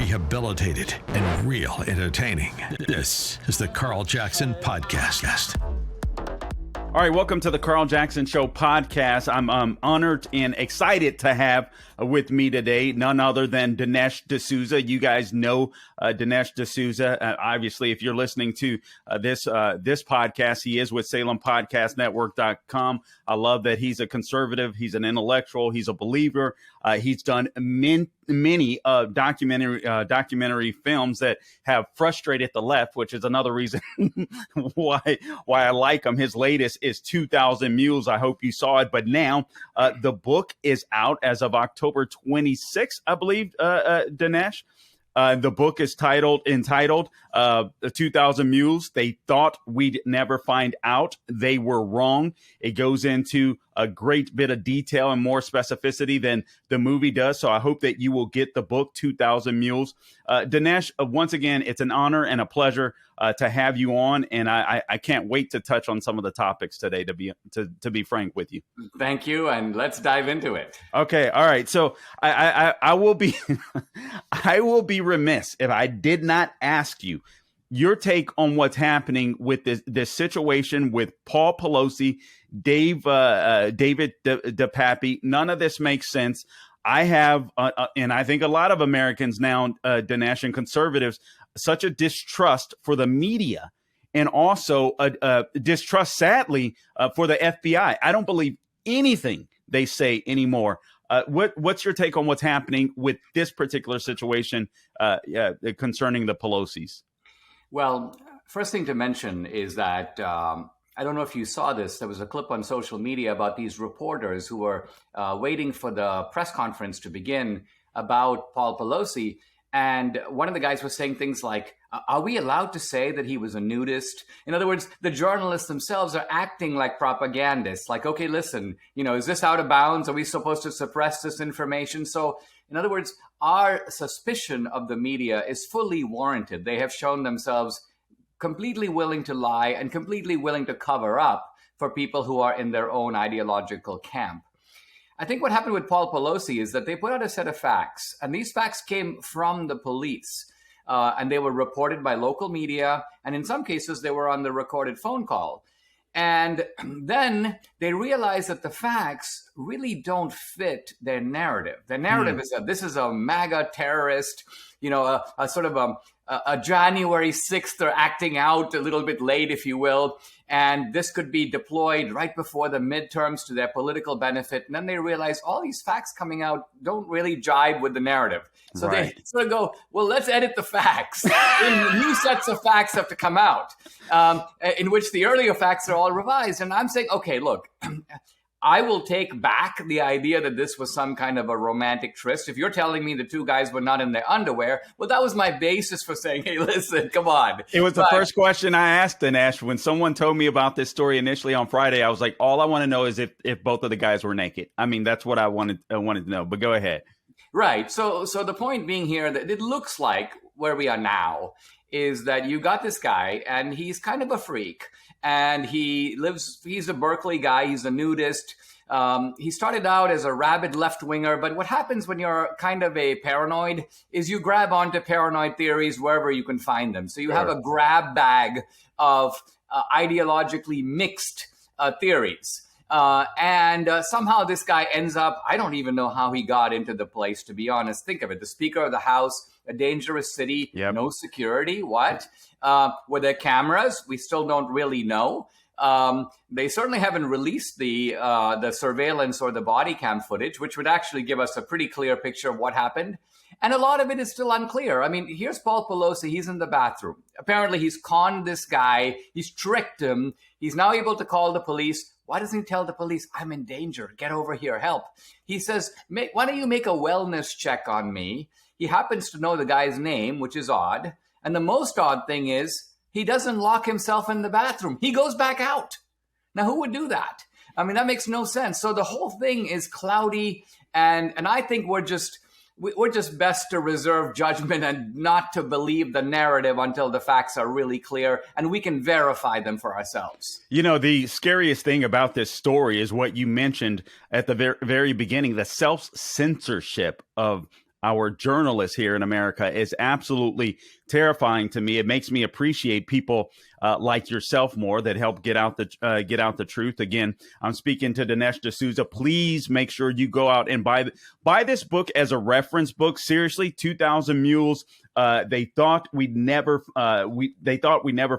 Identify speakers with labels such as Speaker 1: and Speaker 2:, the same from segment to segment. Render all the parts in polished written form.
Speaker 1: rehabilitated, and real entertaining. This is the Carl Jackson Podcast.
Speaker 2: All right, welcome to the Carl Jackson Show podcast. I'm honored and excited to have with me today none other than Dinesh D'Souza. You guys know Dinesh D'Souza. Obviously, if you're listening to this podcast, he is with SalemPodcastNetwork.com. I love that he's a conservative. He's an intellectual. He's a believer. He's done many documentary films that have frustrated the left, which is another reason why I like him. His latest is 2,000 Mules. I hope you saw it. But now the book is out as of October 26th, I believe, Dinesh. The book is entitled 2,000 Mules. They thought we'd never find out. They were wrong. It goes into a great bit of detail and more specificity than the movie does. So I hope that you will get the book 2,000 Mules. Dinesh, once again, it's an honor and a pleasure to have you on. And I can't wait to touch on some of the topics today, to be frank with you.
Speaker 3: Thank you. And let's dive into it.
Speaker 2: Okay. All right. So I will be I will be remiss if I did not ask you your take on what's happening with this situation with Paul Pelosi, David DePappy. None of this makes sense. I have, and I think a lot of Americans now, Dinesh, and conservatives, such a distrust for the media, and also a distrust, sadly, for the FBI. I don't believe anything they say anymore. What's your take on what's happening with this particular situation concerning the Pelosi's?
Speaker 3: Well, first thing to mention is that I don't know if you saw this. There was a clip on social media about these reporters who were waiting for the press conference to begin about Paul Pelosi. And one of the guys was saying things like, are we allowed to say that he was a nudist? In other words, the journalists themselves are acting like propagandists. Like, okay, listen, is this out of bounds? Are we supposed to suppress this information? So, in other words, our suspicion of the media is fully warranted. They have shown themselves completely willing to lie and completely willing to cover up for people who are in their own ideological camp. I think what happened with Paul Pelosi is that they put out a set of facts, and these facts came from the police, and they were reported by local media, and in some cases, they were on the recorded phone call. And then they realized that the facts really don't fit their narrative. Their narrative is that this is a MAGA terrorist, a sort of a January 6th, they're acting out a little bit late, if you will. And this could be deployed right before the midterms to their political benefit. And then they realize all these facts coming out don't really jibe with the narrative. So They sort of go, well, let's edit the facts. And new sets of facts have to come out, in which the earlier facts are all revised. And I'm saying, okay, look, I will take back the idea that this was some kind of a romantic tryst. If you're telling me the two guys were not in their underwear, well, that was my basis for saying, hey, listen, come on.
Speaker 2: It was the first question I asked, Dinesh. When someone told me about this story initially on Friday, I was like, all I want to know is if both of the guys were naked. I mean, that's what I wanted to know, but go ahead.
Speaker 3: Right. So the point being here that it looks like where we are now is that you got this guy and he's kind of a freak. And he's a Berkeley guy. He's a nudist. He started out as a rabid left-winger. But what happens when you're kind of a paranoid is you grab onto paranoid theories wherever you can find them. So you have a grab bag of ideologically mixed theories. And somehow this guy ends up, I don't even know how he got into the place, to be honest. Think of it. The Speaker of the House, a dangerous city, no security. What? Were there cameras? We still don't really know. They certainly haven't released the surveillance or the body cam footage, which would actually give us a pretty clear picture of what happened. And a lot of it is still unclear. I mean, here's Paul Pelosi. He's in the bathroom. Apparently, he's conned this guy. He's tricked him. He's now able to call the police. Why doesn't he tell the police, I'm in danger, get over here, help? He says, why don't you make a wellness check on me? He happens to know the guy's name, which is odd. And the most odd thing is he doesn't lock himself in the bathroom. He goes back out. Now, who would do that? I mean, that makes no sense. So the whole thing is cloudy. And I think we're just best to reserve judgment and not to believe the narrative until the facts are really clear and we can verify them for ourselves.
Speaker 2: You know, the scariest thing about this story is what you mentioned at the very beginning, the self-censorship of our journalists here in America is absolutely terrifying to me. It makes me appreciate people like yourself more that help get out the truth. Again, I'm speaking to Dinesh D'Souza. Please make sure you go out and buy this book as a reference book. Seriously, 2,000 Mules. They thought we'd never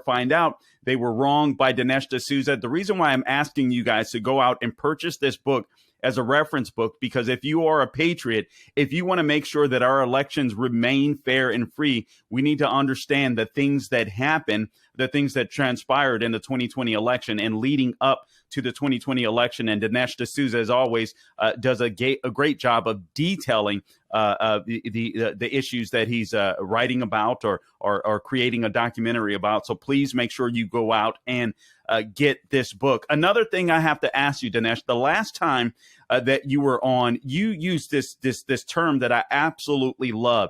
Speaker 2: find out. They were wrong, by Dinesh D'Souza. The reason why I'm asking you guys to go out and purchase this book as a reference book, because if you are a patriot, if you want to make sure that our elections remain fair and free, we need to understand the things that happen, the things that transpired in the 2020 election and leading up to the 2020 election. And Dinesh D'Souza, as always, does a great job of detailing the issues that he's writing about or creating a documentary about. So please make sure you go out and get this book. Another thing I have to ask you, Dinesh, the last time that you were on, you used this term that I absolutely love,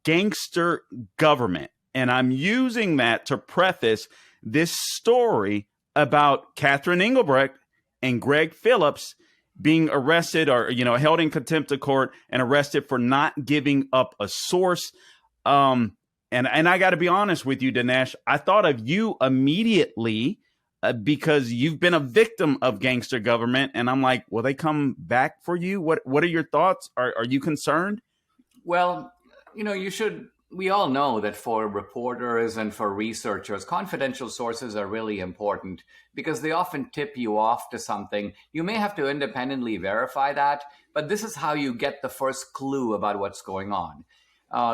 Speaker 2: gangster government. And I'm using that to preface this story about Catherine Engelbrecht and Greg Phillips being arrested or, held in contempt of court and arrested for not giving up a source. And I got to be honest with you, Dinesh, I thought of you immediately because you've been a victim of gangster government. And I'm like, will they come back for you? What are your thoughts? Are you concerned?
Speaker 3: Well, we all know that for reporters and for researchers, confidential sources are really important because they often tip you off to something. You may have to independently verify that, but this is how you get the first clue about what's going on.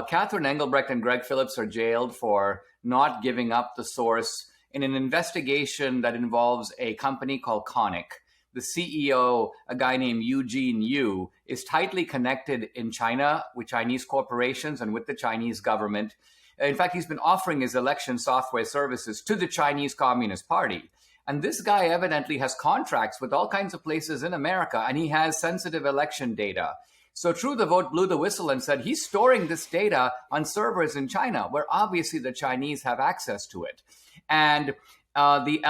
Speaker 3: Catherine Engelbrecht and Greg Phillips are jailed for not giving up the source in an investigation that involves a company called Konik. The CEO, a guy named Eugene Yu, is tightly connected in China with Chinese corporations and with the Chinese government. In fact, he's been offering his election software services to the Chinese Communist Party. And this guy evidently has contracts with all kinds of places in America, and he has sensitive election data. So True the Vote blew the whistle and said he's storing this data on servers in China, where obviously the Chinese have access to it. And the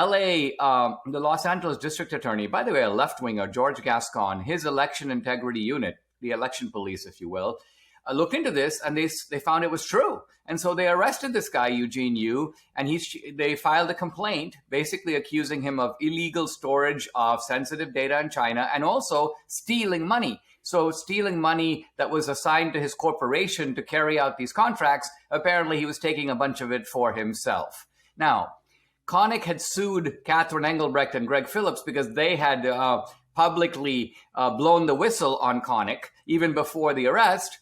Speaker 3: Los Angeles district attorney, by the way, a left-winger, George Gascon, his election integrity unit, the election police, if you will, looked into this and they found it was true. And so they arrested this guy, Eugene Yu, and they filed a complaint basically accusing him of illegal storage of sensitive data in China and also stealing money. So stealing money that was assigned to his corporation to carry out these contracts, apparently he was taking a bunch of it for himself. Now, Konik had sued Catherine Engelbrecht and Greg Phillips because they had publicly blown the whistle on Konik even before the arrest.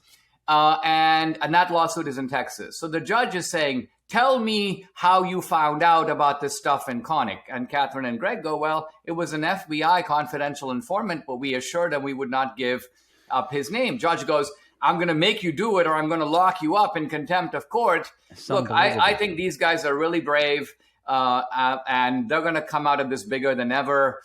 Speaker 3: And that lawsuit is in Texas. So the judge is saying, tell me how you found out about this stuff in Konik. And Catherine and Greg go, well, it was an FBI confidential informant, but we assured him we would not give up his name. Judge goes, I'm going to make you do it or I'm going to lock you up in contempt of court. Look, I think these guys are really brave. And they're going to come out of this bigger than ever.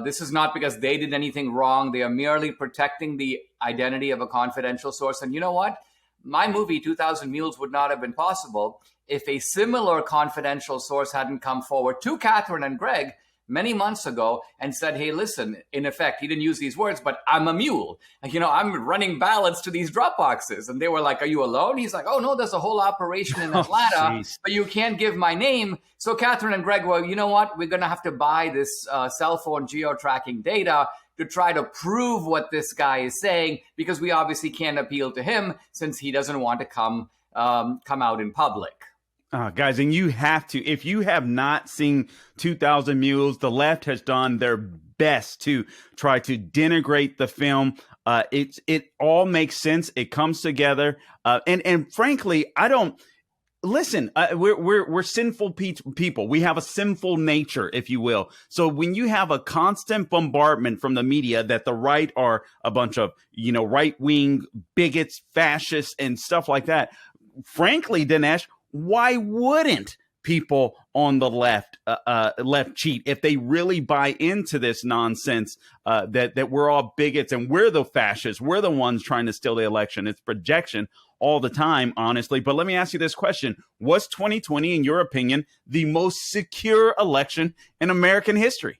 Speaker 3: This is not because they did anything wrong. They are merely protecting the identity of a confidential source. And you know what? My movie, 2,000 Mules, would not have been possible if a similar confidential source hadn't come forward to Catherine and Greg many months ago and said, hey, listen, in effect, he didn't use these words, but I'm a mule. I'm running ballots to these drop boxes. And they were like, are you alone? He's like, oh, no, there's a whole operation in Atlanta, but you can't give my name. So Catherine and Greg, well, you know what? We're going to have to buy this cell phone geo-tracking data to try to prove what this guy is saying, because we obviously can't appeal to him since he doesn't want to come out in public.
Speaker 2: Guys, and you have to, if you have not seen 2,000 Mules, the left has done their best to try to denigrate the film. It all makes sense. It comes together. And frankly, I don't listen. We're sinful people. We have a sinful nature, if you will. So when you have a constant bombardment from the media that the right are a bunch of, right-wing bigots, fascists, and stuff like that, frankly, Dinesh, why wouldn't people on the left cheat if they really buy into this nonsense that we're all bigots and we're the fascists, we're the ones trying to steal the election? It's projection all the time, honestly. But let me ask you this question. Was 2020, in your opinion, the most secure election in American history?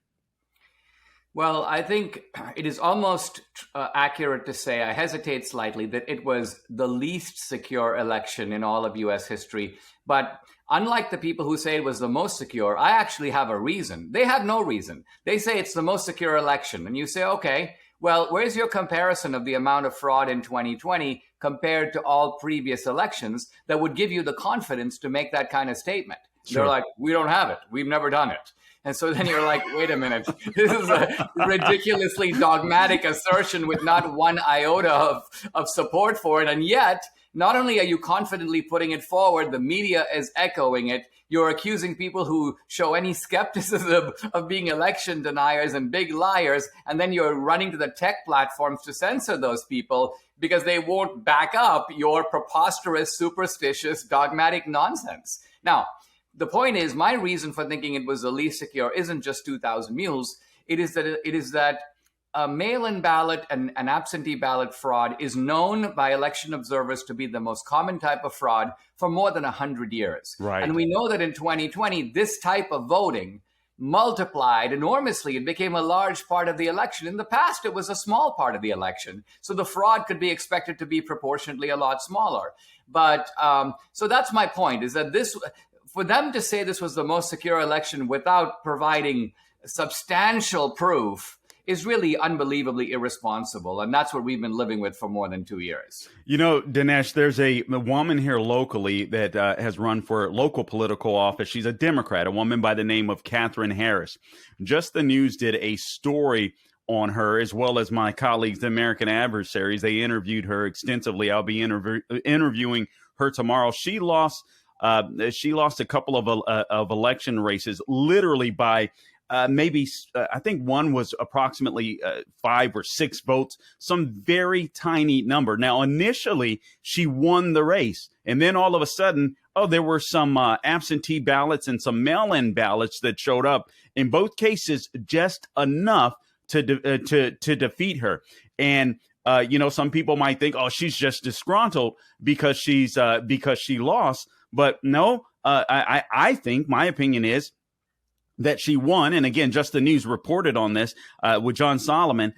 Speaker 3: Well, I think it is almost accurate to say, I hesitate slightly, that it was the least secure election in all of US history. But unlike the people who say it was the most secure, I actually have a reason. They have no reason. They say it's the most secure election. And you say, okay, well, where's your comparison of the amount of fraud in 2020 compared to all previous elections that would give you the confidence to make that kind of statement?
Speaker 2: Sure.
Speaker 3: They're like, we don't have it. We've never done it. And so then you're like, wait a minute, this is a ridiculously dogmatic assertion with not one iota of support for it. And yet, not only are you confidently putting it forward, the media is echoing it. You're accusing people who show any skepticism of being election deniers and big liars. And then you're running to the tech platforms to censor those people because they won't back up your preposterous, superstitious, dogmatic nonsense. Now, the point is, my reason for thinking it was the least secure isn't just 2,000 mules. It is that a mail-in ballot and an absentee ballot fraud is known by election observers to be the most common type of fraud for more than 100 years.
Speaker 2: Right.
Speaker 3: And we know that in 2020, this type of voting multiplied enormously. It became a large part of the election. In the past, it was a small part of the election. So the fraud could be expected to be proportionately a lot smaller. But so that's my point, is that for them to say this was the most secure election without providing substantial proof is really unbelievably irresponsible. And that's what we've been living with for more than 2 years.
Speaker 2: You know, Dinesh, there's a woman here locally that has run for local political office. She's a Democrat, a woman by the name of Catherine Harris. Just the News did a story on her, as well as my colleagues, the American Adversaries. They interviewed her extensively. I'll be interviewing her tomorrow. She lost a couple of election races, literally by I think one was approximately 5 or 6 votes, some very tiny number. Now, initially, she won the race, and then all of a sudden, there were some absentee ballots and some mail-in ballots that showed up. In both cases, just enough to defeat her. And some people might think, she's just disgruntled because she lost. But no, I think my opinion is that she won. And again, Just the News reported on this with John Solomon.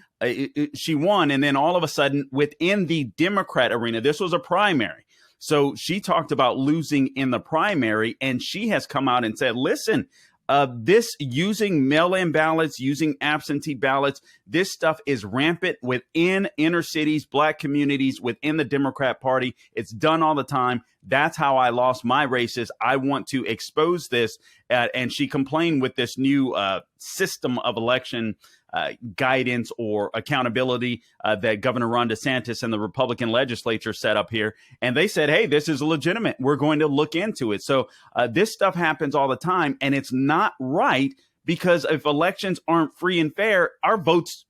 Speaker 2: She won. And then all of a sudden, within the Democrat arena, this was a primary. So she talked about losing in the primary. And she has come out and said, listen, this using mail-in ballots, using absentee ballots, this stuff is rampant within inner cities, Black communities, within the Democrat Party. It's done all the time. That's how I lost my races. I want to expose this. And she complained with this new system of election guidance or accountability that Governor Ron DeSantis and the Republican legislature set up here. And they said, hey, this is legitimate. We're going to look into it. So this stuff happens all the time, and it's not right, because if elections aren't free and fair, our votes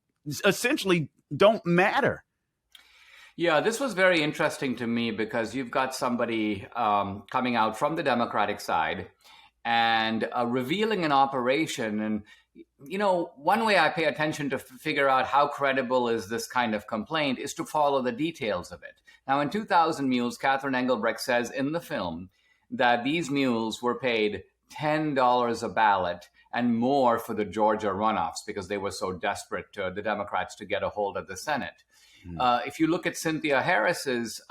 Speaker 2: essentially don't matter.
Speaker 3: Yeah, this was very interesting to me because you've got somebody coming out from the Democratic side and revealing an operation. And, one way I pay attention to figure out how credible is this kind of complaint is to follow the details of it. Now, in 2,000 Mules, Catherine Engelbrecht says in the film that these mules were paid $10 a ballot and more for the Georgia runoffs because they were so desperate, the Democrats, to get a hold of the Senate. If you look at Cynthia Harris's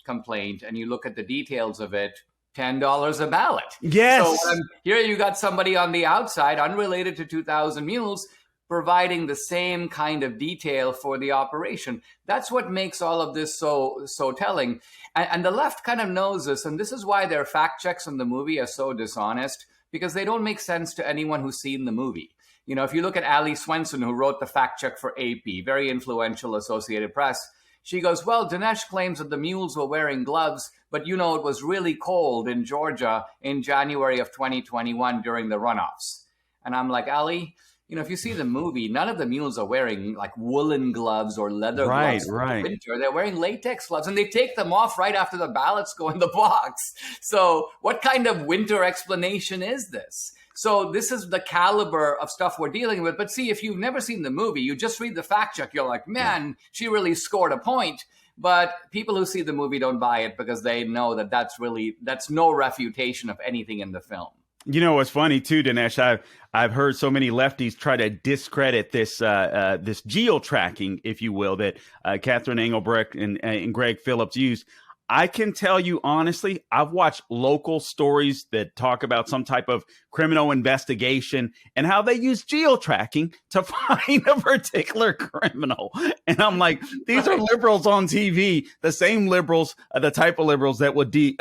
Speaker 3: complaint and you look at the details of it, $10 a ballot.
Speaker 2: Yes.
Speaker 3: So here you got somebody on the outside, unrelated to 2,000 Mules, providing the same kind of detail for the operation. That's what makes all of this so telling. And the left kind of knows this, and this is why their fact checks on the movie are so dishonest, because they don't make sense to anyone who's seen the movie. If you look at Ali Swenson, who wrote the fact check for AP, very influential Associated Press, she goes, well, Dinesh claims that the mules were wearing gloves, but it was really cold in Georgia in January of 2021 during the runoffs. And I'm like, Ali, if you see the movie, none of the mules are wearing like woolen gloves or leather gloves for the winter. They're wearing latex gloves, and they take them off right after the ballots go in the box. So what kind of winter explanation is this? So this is the caliber of stuff we're dealing with. But see, if you've never seen the movie, you just read the fact check, you're like, man, she really scored a point. But people who see the movie don't buy it because they know that that's no refutation of anything in the film.
Speaker 2: You know what's funny too, Dinesh? I've heard so many lefties try to discredit this geo tracking, if you will, that Catherine Engelbrecht and Greg Phillips use. I can tell you honestly, I've watched local stories that talk about some type of criminal investigation and how they use geo tracking to find a particular criminal. And I'm like, these are liberals on TV, the same liberals, the type of liberals that would say,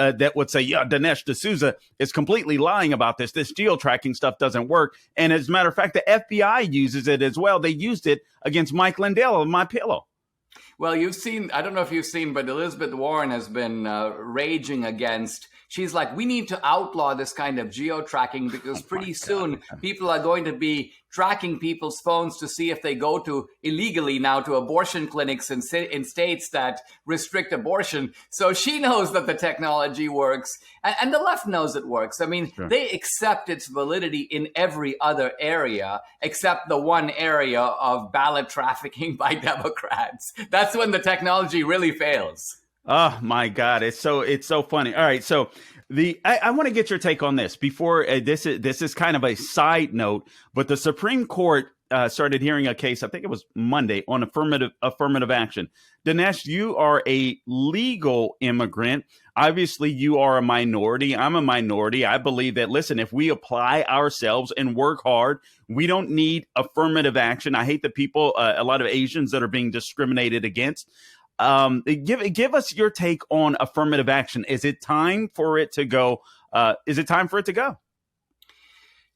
Speaker 2: yeah, Dinesh D'Souza is completely lying about this. This geo tracking stuff doesn't work. And as a matter of fact, the FBI uses it as well. They used it against Mike Lindell of My Pillow.
Speaker 3: Well, you've seen, I don't know if you've seen, but Elizabeth Warren has been raging against. She's like, we need to outlaw this kind of geo-tracking because pretty soon people are going to be tracking people's phones to see if they go to illegally now to abortion clinics in states that restrict abortion. So she knows that the technology works and the left knows it works. I mean, sure. They accept its validity in every other area except the one area of ballot trafficking by Democrats. That's when the technology really fails.
Speaker 2: Oh my God, it's so funny. All right, so I want to get your take on this before this is kind of a side note, but the Supreme Court started hearing a case. I think it was Monday on affirmative action. Dinesh, you are a legal immigrant. Obviously, you are a minority. I'm a minority. I believe that, listen, if we apply ourselves and work hard, we don't need affirmative action. I hate the people, a lot of Asians that are being discriminated against. Give us your take on affirmative action. Is it time for it to go?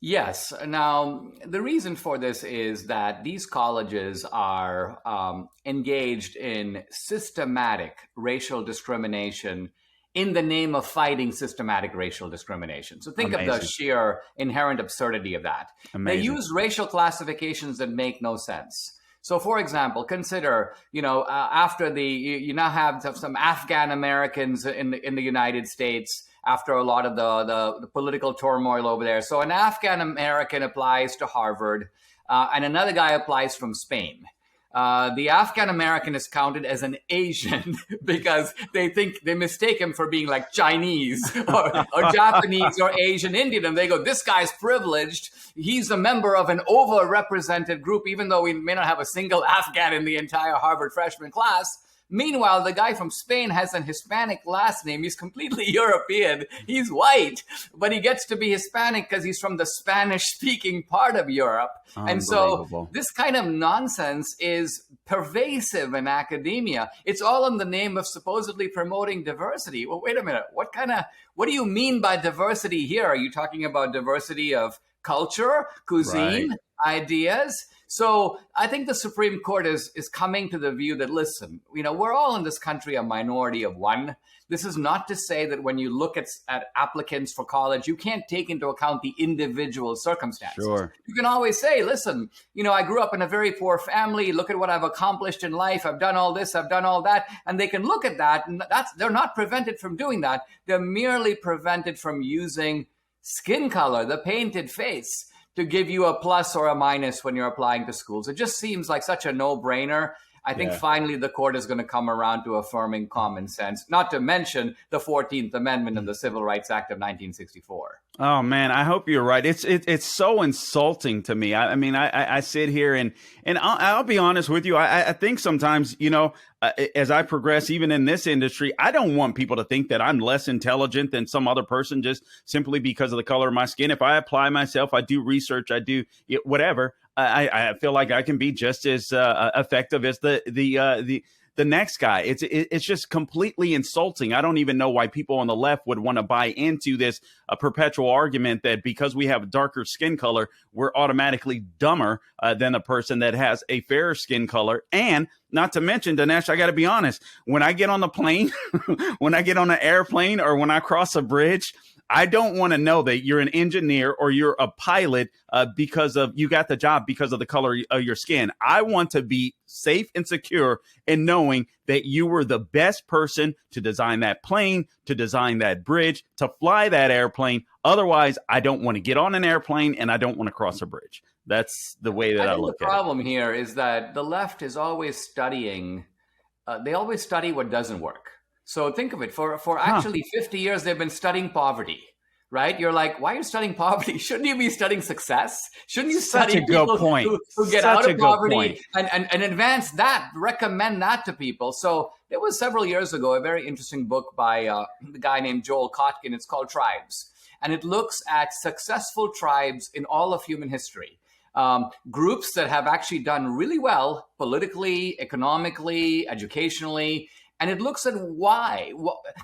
Speaker 3: Yes. Now, the reason for this is that these colleges are engaged in systematic racial discrimination in the name of fighting systematic racial discrimination. So think of the sheer inherent absurdity of that. Amazing. They use racial classifications that make no sense. So, for example, consider, after you now have some Afghan Americans in the United States after a lot of the political turmoil over there. So an Afghan American applies to Harvard and another guy applies from Spain. The Afghan American is counted as an Asian because they mistake him for being like Chinese or Japanese or Asian Indian. And they go, this guy's privileged. He's a member of an overrepresented group, even though we may not have a single Afghan in the entire Harvard freshman class. Meanwhile, the guy from Spain has an Hispanic last name. He's completely European. He's white, but he gets to be Hispanic because he's from the Spanish-speaking part of Europe. And so this kind of nonsense is pervasive in academia. It's all in the name of supposedly promoting diversity. Well, wait a minute. What do you mean by diversity here? Are you talking about diversity of culture, cuisine, ideas? So I think the Supreme Court is coming to the view that, listen, we're all in this country a minority of one. This is not to say that when you look at applicants for college, you can't take into account the individual circumstances. Sure. You can always say, listen, I grew up in a very poor family. Look at what I've accomplished in life. I've done all this. I've done all that. And they can look at that. And they're not prevented from doing that. They're merely prevented from using skin color, the painted face, to give you a plus or a minus when you're applying to schools. It just seems like such a no-brainer. I think finally the court is going to come around to affirming common sense, not to mention the 14th Amendment of the Civil Rights Act of 1964.
Speaker 2: Oh, man, I hope you're right. It's so insulting to me. I sit here and I'll be honest with you. I think sometimes, as I progress, even in this industry, I don't want people to think that I'm less intelligent than some other person just simply because of the color of my skin. If I apply myself, I do research, I do whatever. I feel like I can be just as effective as the next guy. It's just completely insulting. I don't even know why people on the left would want to buy into this perpetual argument that because we have darker skin color, we're automatically dumber than the person that has a fairer skin color. And not to mention, Dinesh, I got to be honest, when I get on the plane, when I get on an airplane or when I cross a bridge, I don't want to know that you're an engineer or you're a pilot because of you got the job because of the color of your skin. I want to be safe and secure in knowing that you were the best person to design that plane, to design that bridge, to fly that airplane. Otherwise, I don't want to get on an airplane and I don't want to cross a bridge. That's the way that I look at it. The
Speaker 3: problem here is that the left is always studying. They always study what doesn't work. So think of it, for actually 50 years, they've been studying poverty, right? You're like, why are you studying poverty? Shouldn't you be studying success? Shouldn't you
Speaker 2: Such
Speaker 3: study
Speaker 2: a good
Speaker 3: people
Speaker 2: point.
Speaker 3: who get
Speaker 2: Such
Speaker 3: out
Speaker 2: a
Speaker 3: of
Speaker 2: good
Speaker 3: poverty
Speaker 2: point.
Speaker 3: and advance that, recommend that to people? So there was several years ago a very interesting book by a guy named Joel Kotkin. It's called Tribes. And it looks at successful tribes in all of human history. Groups that have actually done really well politically, economically, educationally. And it looks at why.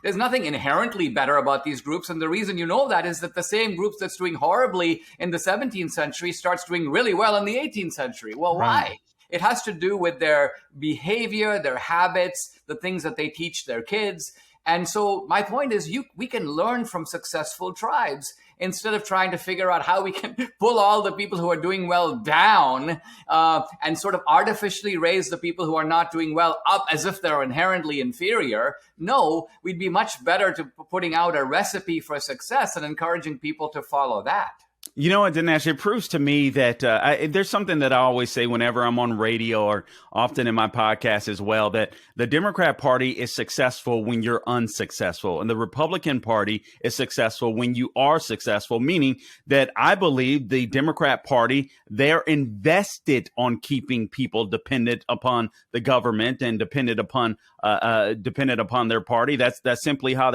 Speaker 3: There's nothing inherently better about these groups. And the reason you know that is that the same groups that's doing horribly in the 17th century starts doing really well in the 18th century. Well, why? It has to do with their behavior, their habits, the things that they teach their kids. And so my point is we can learn from successful tribes instead of trying to figure out how we can pull all the people who are doing well down and sort of artificially raise the people who are not doing well up as if they're inherently inferior. No, we'd be much better to putting out a recipe for success and encouraging people to follow that.
Speaker 2: You know what, Dinesh, it proves to me that there's something that I always say whenever I'm on radio or often in my podcast as well, that the Democrat Party is successful when you're unsuccessful. And the Republican Party is successful when you are successful, meaning that I believe the Democrat Party, they're invested on keeping people dependent upon the government and dependent upon their party. That's simply how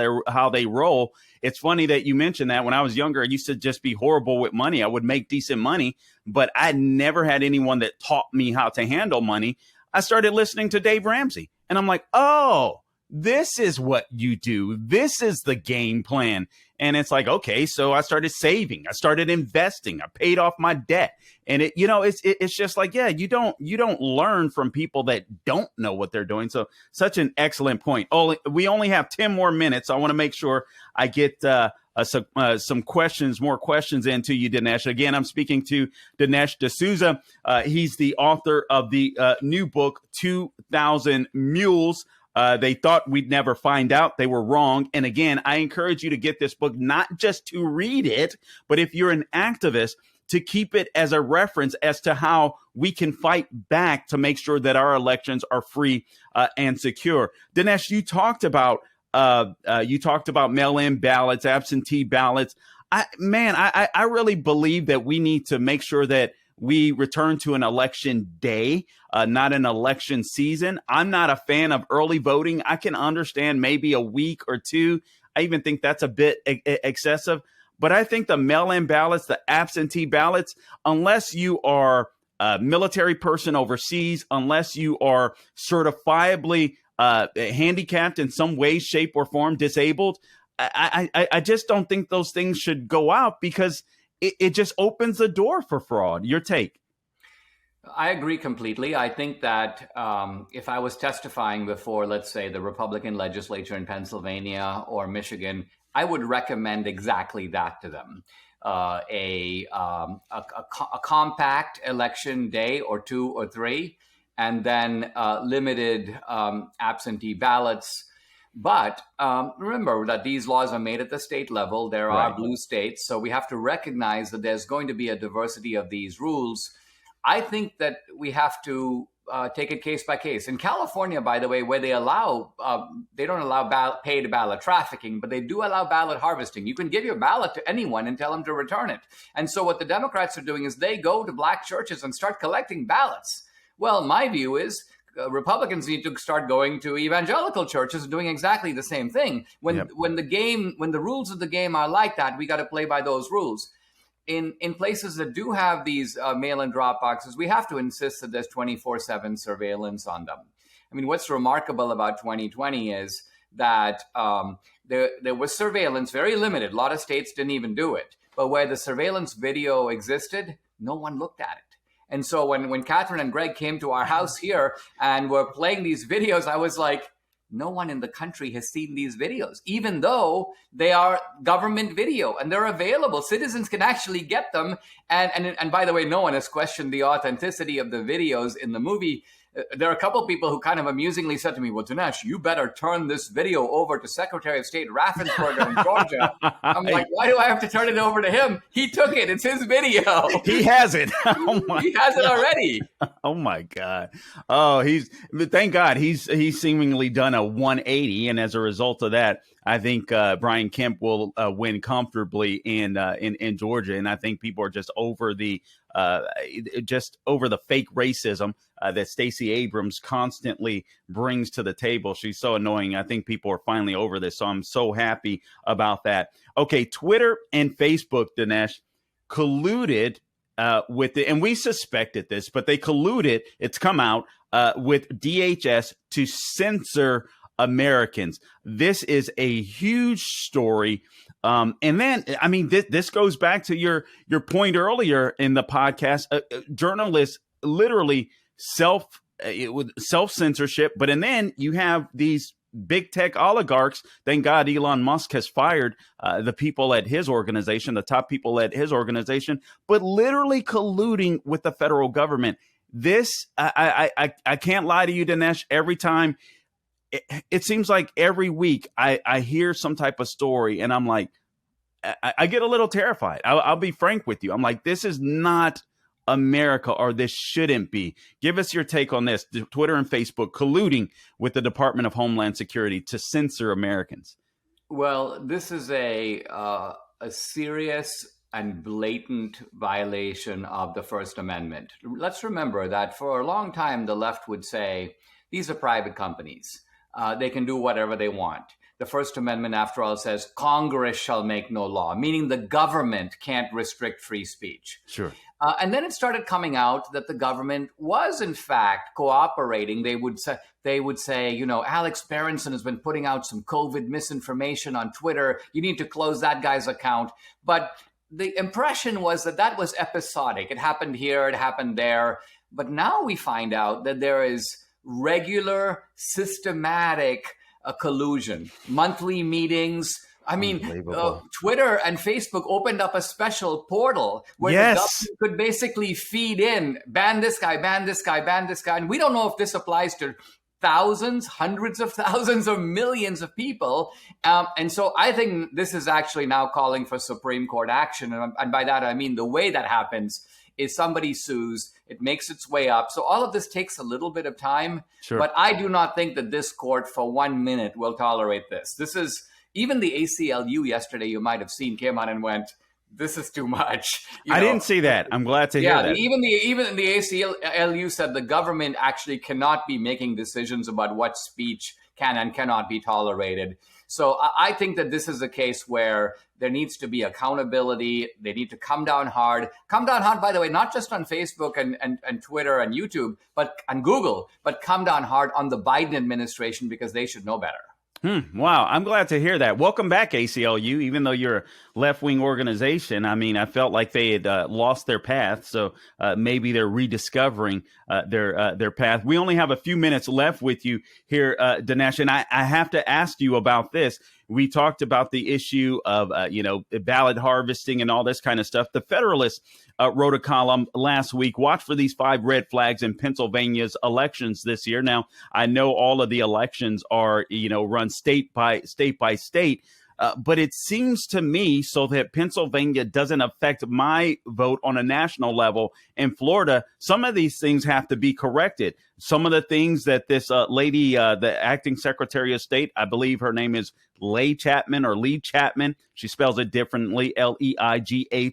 Speaker 2: they roll. It's funny that you mentioned that. When I was younger, I used to just be horrible with money. I would make decent money, but I never had anyone that taught me how to handle money. I started listening to Dave Ramsey, and I'm like, oh, this is what you do. This is the game plan. And it's like, okay, so I started saving. I started investing. I paid off my debt. And it's just like, yeah, you don't learn from people that don't know what they're doing. So such an excellent point. We only have 10 more minutes. So I want to make sure I get some more questions into you, Dinesh. Again, I'm speaking to Dinesh D'Souza. He's the author of the new book, 2000 Mules. They thought we'd never find out. They were wrong. And again, I encourage you to get this book, not just to read it, but if you're an activist, to keep it as a reference as to how we can fight back to make sure that our elections are free and secure. Dinesh, you talked about mail-in ballots, absentee ballots. I really believe that we need to make sure that we return to an election day, not an election season. I'm not a fan of early voting. I can understand maybe a week or two. I even think that's a bit excessive. But I think the mail-in ballots, the absentee ballots, unless you are a military person overseas, unless you are certifiably handicapped in some way, shape, or form, disabled, I just don't think those things should go out because it just opens the door for fraud. Your take?
Speaker 3: I agree completely. I think that if I was testifying before, let's say, the Republican legislature in Pennsylvania or Michigan, I would recommend exactly that to them. A compact election day or 2 or 3, and then limited absentee ballots. But remember that these laws are made at the state level. There are blue states, so we have to recognize that there's going to be a diversity of these rules. I think that we have to take it case by case. In California, by the way, where they don't allow paid ballot trafficking, but they do allow ballot harvesting. You can give your ballot to anyone and tell them to return it. And so what the Democrats are doing is they go to black churches and start collecting ballots. Well, my view is Republicans need to start going to evangelical churches and doing exactly the same thing. When the rules of the game are like that, we got to play by those rules. In places that do have these mail-in drop boxes, we have to insist that there's 24/7 surveillance on them. I mean, what's remarkable about 2020 is that there was surveillance, very limited. A lot of states didn't even do it. But where the surveillance video existed, no one looked at it. And so when Catherine and Greg came to our house here and were playing these videos, I was like, no one in the country has seen these videos, even though they are government video and they're available. Citizens can actually get them. And by the way, no one has questioned the authenticity of the videos in the movie. There are a couple of people who kind of amusingly said to me, well, Dinesh, you better turn this video over to Secretary of State Raffensperger in Georgia. I'm like, why do I have to turn it over to him? He took it. It's his video.
Speaker 2: He has it.
Speaker 3: He has it already.
Speaker 2: Oh, my God. Oh, thank God he's seemingly done a 180. And as a result of that, I think Brian Kemp will win comfortably in Georgia, and I think people are just over the fake racism that Stacey Abrams constantly brings to the table. She's so annoying. I think people are finally over this, so I'm so happy about that. Okay, Twitter and Facebook, Dinesh, colluded with it, and we suspected this, but they colluded. It's come out with DHS to censor Americans. This is a huge story. And then, I mean, this goes back to your point earlier in the podcast. Journalists literally self censorship, but and then you have these big tech oligarchs. Thank God Elon Musk has fired the people at his organization, the top people at his organization, but literally colluding with the federal government. This, I can't lie to you, Dinesh. Every time, it seems like every week I hear some type of story, and I'm like, I get a little terrified. I'll be frank with you. I'm like, this is not America, or this shouldn't be. Give us your take on this. Twitter and Facebook colluding with the Department of Homeland Security to censor Americans.
Speaker 3: Well, this is a serious and blatant violation of the First Amendment. Let's remember that for a long time, the left would say, these are private companies. They can do whatever they want. The First Amendment, after all, says Congress shall make no law, meaning the government can't restrict free speech.
Speaker 2: Sure.
Speaker 3: And then it started coming out that the government was, in fact, cooperating. They would say, you know, Alex Berenson has been putting out some COVID misinformation on Twitter. You need to close that guy's account. But the impression was that that was episodic. It happened here, it happened there. But now we find out that there is regular, systematic collusion, monthly meetings. I mean, Twitter and Facebook opened up a special portal where the government could basically feed in, ban this guy, ban this guy, ban this guy. And we don't know if this applies to thousands, hundreds of thousands, or millions of people. And so I think this is actually now calling for Supreme Court action. And by that, I mean the way that happens is somebody sues, it makes its way up. So all of this takes a little bit of time. Sure. But I do not think that this court for 1 minute will tolerate this. This is, even the ACLU yesterday, you might have seen, came on and went, this is too much.
Speaker 2: I didn't see that. I'm glad to hear that.
Speaker 3: Even the ACLU said the government actually cannot be making decisions about what speech can and cannot be tolerated. So I think that this is a case where there needs to be accountability. They need to come down hard. Come down hard, by the way, not just on Facebook and Twitter and YouTube, but on Google, but come down hard on the Biden administration, because they should know better.
Speaker 2: Wow. I'm glad to hear that. Welcome back, ACLU. Even though you're a left-wing organization, I mean, I felt like they had lost their path. So maybe they're rediscovering their path. We only have a few minutes left with you here, Dinesh, and I have to ask you about this. We talked about the issue of, ballot harvesting and all this kind of stuff. The Federalist wrote a column last week. Watch for these 5 red flags in Pennsylvania's elections this year. Now, I know all of the elections are, run state by state. But it seems to me so that Pennsylvania doesn't affect my vote on a national level. In Florida, some of these things have to be corrected. Some of the things that this lady, the acting Secretary of State, I believe her name is Lee Chapman. She spells it differently, Leigh.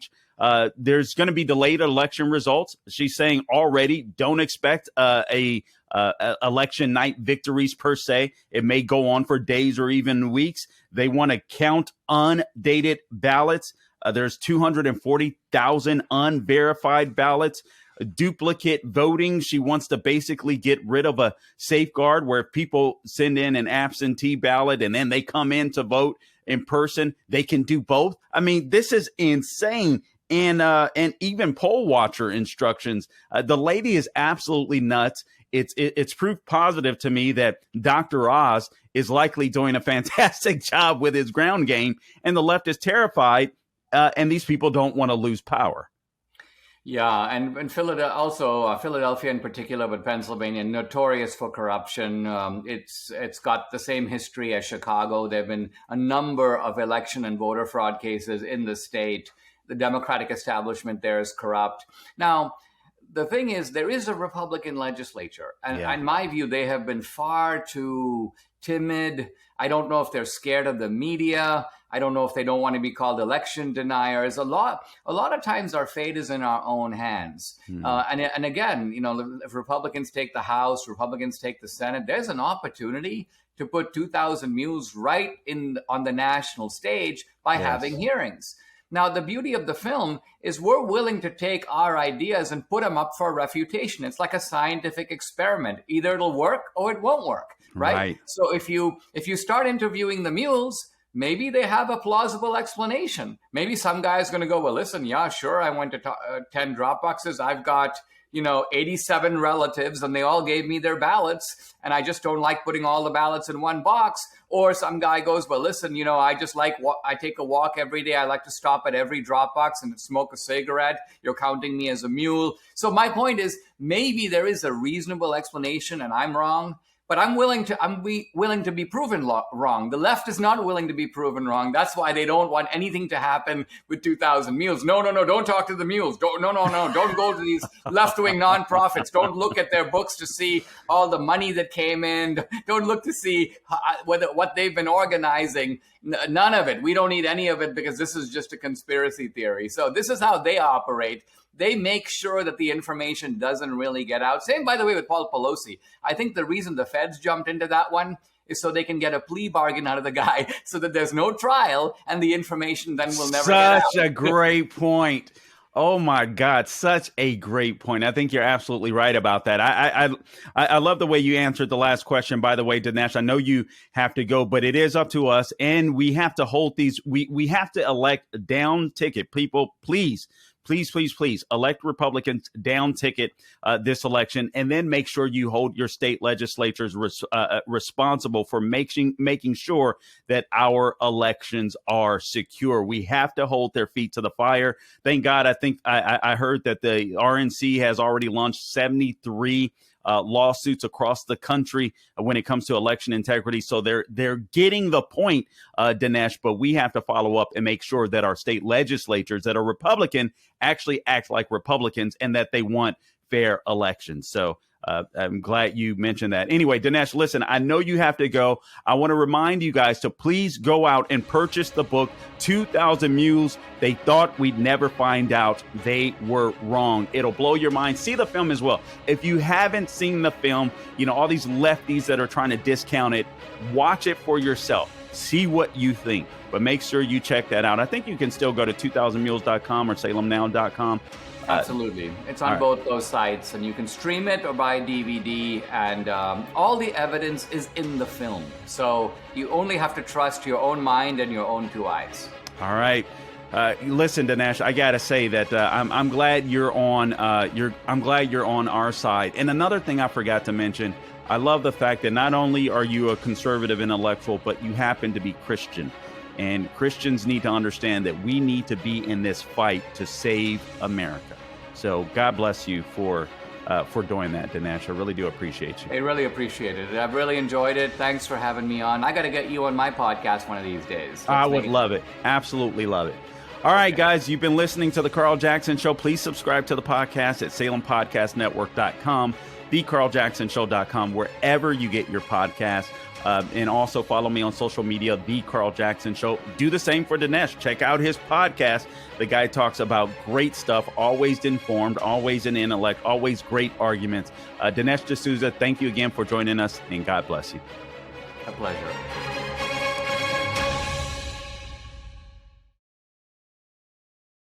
Speaker 2: There's going to be delayed election results. She's saying already don't expect election night victories per se. It may go on for days or even weeks. They want to count undated ballots. There's 240,000 unverified ballots. Duplicate voting. She wants to basically get rid of a safeguard where if people send in an absentee ballot and then they come in to vote in person, they can do both. I mean, this is insane. And even poll watcher instructions. The lady is absolutely nuts. It's proof positive to me that Dr. Oz is likely doing a fantastic job with his ground game, and the left is terrified, and these people don't want to lose power.
Speaker 3: Yeah, and Philadelphia in particular, but Pennsylvania, notorious for corruption. It's got the same history as Chicago. There have been a number of election and voter fraud cases in the state. The Democratic establishment there is corrupt. Now, the thing is, there is a Republican legislature. And in my view, they have been far too timid. I don't know if they're scared of the media. I don't know if they don't want to be called election deniers. A lot of times our fate is in our own hands. And again, if Republicans take the House, Republicans take the Senate, there's an opportunity to put 2,000 Mules right on the national stage by having hearings. Now, the beauty of the film is we're willing to take our ideas and put them up for refutation. It's like a scientific experiment. Either it'll work or it won't work, right? So if you start interviewing the Mules, maybe they have a plausible explanation. Maybe some guy's going to go, well, listen, yeah, sure, I went to 10 drop boxes. I've got 87 relatives and they all gave me their ballots and I just don't like putting all the ballots in one box. Or some guy goes, well, listen, I just I take a walk every day. I like to stop at every drop box and smoke a cigarette. You're counting me as a mule. So my point is, maybe there is a reasonable explanation and I'm wrong. But I'm willing to be proven wrong. The left is not willing to be proven wrong. That's why they don't want anything to happen with 2,000 Mules. No, don't talk to the Mules. Don't go to these left-wing nonprofits. Don't look at their books to see all the money that came in. Don't look to see what they've been organizing. None of it. We don't need any of it because this is just a conspiracy theory. So this is how they operate. They make sure that the information doesn't really get out. Same, by the way, with Paul Pelosi. I think the reason the feds jumped into that one is so they can get a plea bargain out of the guy so that there's no trial and the information then will never get out.
Speaker 2: Such a great point. Oh my God, such a great point. I think you're absolutely right about that. I love the way you answered the last question. By the way, Dinesh, I know you have to go, but it is up to us, and we have to hold these. We have to elect down ticket. People, please elect Republicans down ticket this election, and then make sure you hold your state legislatures responsible for making sure that our elections are secure. We have to hold their feet to the fire. Thank God. I think I heard that the RNC has already launched 73 lawsuits across the country when it comes to election integrity. So they're getting the point, Dinesh, but we have to follow up and make sure that our state legislatures that are Republican actually act like Republicans and that they want fair elections. So I'm glad you mentioned that. Anyway, Dinesh, listen, I know you have to go. I want to remind you guys to please go out and purchase the book, 2,000 Mules. They thought we'd never find out. They were wrong. It'll blow your mind. See the film as well. If you haven't seen the film, all these lefties that are trying to discount it, watch it for yourself. See what you think, but make sure you check that out. I think you can still go to 2000mules.com or salemnow.com.
Speaker 3: Absolutely. It's on both those sites, and you can stream it or buy DVD, and all the evidence is in the film. So you only have to trust your own mind and your own two eyes.
Speaker 2: All right. Listen, Dinesh, I gotta say that I'm glad you're on. I'm glad you're on our side. And another thing I forgot to mention, I love the fact that not only are you a conservative intellectual, but you happen to be Christian. And Christians need to understand that we need to be in this fight to save America. So God bless you for doing that, Dinesh. I really do appreciate you.
Speaker 3: I really appreciate it. I've really enjoyed it. Thanks for having me on. I got to get you on my podcast one of these days.
Speaker 2: I would love it. Absolutely love it. All right, guys, you've been listening to The Carl Jackson Show. Please subscribe to the podcast at SalemPodcastNetwork.com, TheCarlJacksonShow.com, wherever you get your podcasts. And also follow me on social media, The Carl Jackson Show. Do the same for Dinesh. Check out his podcast. The guy talks about great stuff, always informed, always in intellect, always great arguments. Dinesh D'Souza, thank you again for joining us, and God bless you.
Speaker 3: A pleasure.